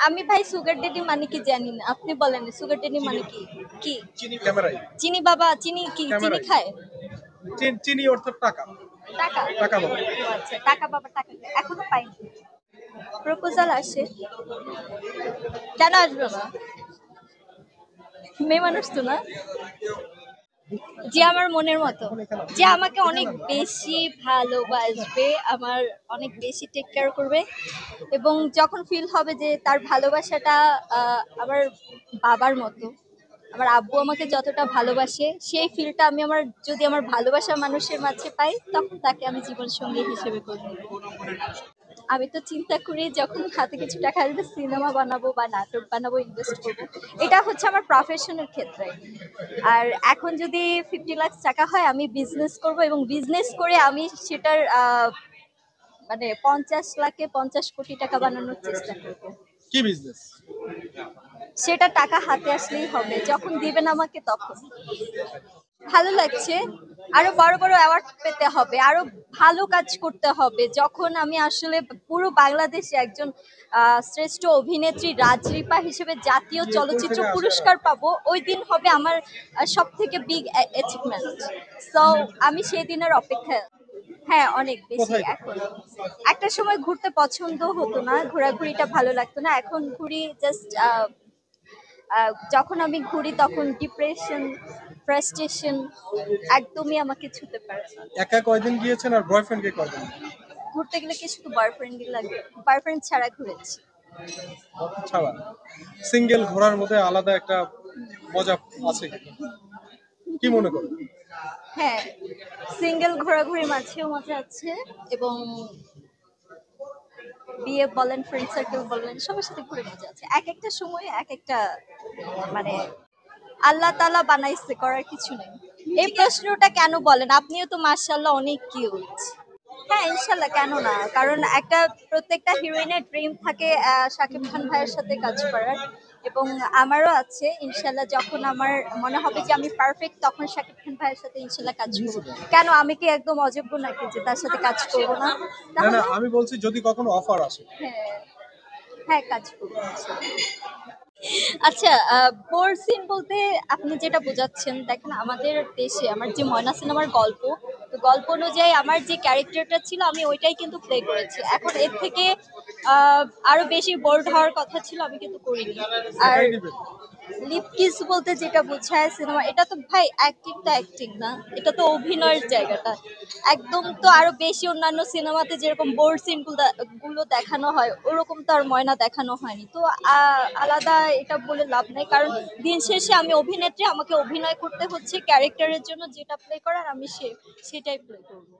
আমি ভাই sugar daddy মানে কি জানি না, আপনি বলেন সুগার ডেডি মানে কি? কি ক্যামেরায় চিনি বাবা? চিনি কি চিনি ক্যামেরায় খায়? চিনি অর্থাৎ টাকা। টাকা? টাকা বাবা। ও আচ্ছা, টাকা বাবা টাকা খায়। এখনো পাইনি। প্রপোজাল আসে, কেন আসবে না? মেয়ে মানুষ তো না, যে আমার মনের মতো, যে আমাকে অনেক বেশি ভালোবাসবে, আমার অনেক বেশি টেক কেয়ার করবে, এবং যখন ফিল হবে যে তার ভালোবাসাটা আমার বাবার মতো, আমার আব্বু আমাকে যতটা ভালোবাসে সেই ফিলটা আমি যদি আমার ভালোবাসা মানুষের মাঝে পাই, তখন তাকে আমি জীবন সঙ্গী হিসেবে করে নেব। আমি তো চিন্তা করি যখন হাতে কিছু টাকা আসবে সিনেমা বানাবো বা নাটক বানাবো, ইনভেস্ট করবো। এটা হচ্ছে আমার প্রফেশনের ক্ষেত্রে। আর এখন যদি 50 লাখ টাকা হয়, আমি বিজনেস করব, এবং বিজনেস করে আমি সেটার মানে 50 লাখে 50 কোটি টাকা বানানোর চেষ্টা করব। কি বিজনেস? সেটা টাকা হাতে আসলেই হবে, যখন দিবেন আমাকে তখন। ভালো লাগছে। আরো বড় বড় অ্যাওয়ার্ড পেতে হবে, আরো ভালো কাজ করতে হবে। যখন আমি আসলে পুরো বাংলাদেশে একজন শ্রেষ্ঠ অভিনেত্রী রাজরিপা হিসেবে জাতীয় চলচ্চিত্র পুরস্কার পাবো, ওই দিন হবে আমার সব থেকে বিগ অ্যাচিভমেন্ট। সো আমি সেই দিনের অপেক্ষায়। হ্যাঁ, অনেক বেশি। কোথায়? এখন একটা সময় ঘুরতে পছন্দ হতো না, ঘোরাঘুরিটা ভালো লাগতো না, এখন ঘুরি জাস্ট যখন আমি ঘুরি তখন ডিপ্রেশন, ফ্রাস্ট্রেশন একদমই আমাকে ছুতে পারে না। একা কয়দিন গিয়েছেন আর বয়ফ্রেন্ডকে কয়দিন? ঘুরতে গেলে কি শুধু বয়ফ্রেন্ডই লাগে? বয়ফ্রেন্ড ছাড়া ঘুরেছি। ছাড়া সিঙ্গেল ঘোরার মধ্যে আলাদা একটা মজা আছে, কি মনে করেন? হ্যাঁ, সিঙ্গেল ঘোরাঘুরির মাঝেও মজা আছে, এবং বিয়ে বলেন, ফ্রেন্ড সার্কেল বলেন, সবার সাথে ঘুরে মজা আছে। এক একটা সময় এক একটা, মানে আল্লাহ তাআলা বানাইছে, করার কিছু নেই। এই প্রশ্নটা কেন বলেন? আপনিও তো মাশাআল্লাহ অনেক কিউট। হ্যাঁ, ইনশাল্লাহ, কেন না? কারণ প্রত্যেকটা হিরোইনের ড্রিম থাকে শাকিব খান ভাইয়ের সাথে কাজ করার, এবং আমারও আছে। ইনশাল্লাহ যখন আমার মনে হবে যে আমি পারফেক্ট, তখন শাকিব খান ভাইয়ের সাথে ইনশাল্লাহ কাজ করবো। কেন, আমি কি একদম অযোগ্য নাকি যে তার সাথে কাজ করবো না? না না, তাহলে আমি বলছি যদি কখনো অফার আসে। হ্যাঁ, হ্যাঁ, কাজ করবো ইনশাল্লাহ। আচ্ছা, বোর সিন বলতে আপনি যেটা বোঝাচ্ছেন, দেখেন আমাদের দেশে আমার যে ময়না সিনেমার গল্প, তো গল্প অনুযায়ী আমার যে ক্যারেক্টারটা ছিল আমি ওইটাই কিন্তু প্লে করেছি। এখন এর থেকে আরো বেশি বোল্ড হওয়ার কথা ছিল, আমি কিন্তু করিনি। আর একাই নিবেন? লিপ কিস বলতে যেটা বোঝায় সিনেমা, এটা তো ভাই অ্যাক্টিং তো অ্যাক্টিং না, এটা তো অভিনয়ের জায়গাটা। একদম তো আরো বেশি অন্যান্য সিনেমাতে যেরকম বোর্ড সিন গুলো দেখানো হয়, ওরকম তো আর ময়না দেখানো হয়নি। তো আলাদা এটা বলে লাভ নেই, কারণ দিন শেষে আমি অভিনেত্রী, আমাকে অভিনয় করতে হচ্ছে ক্যারেক্টারের জন্য, যেটা প্লে করার আমি সেটাই প্লে করবো।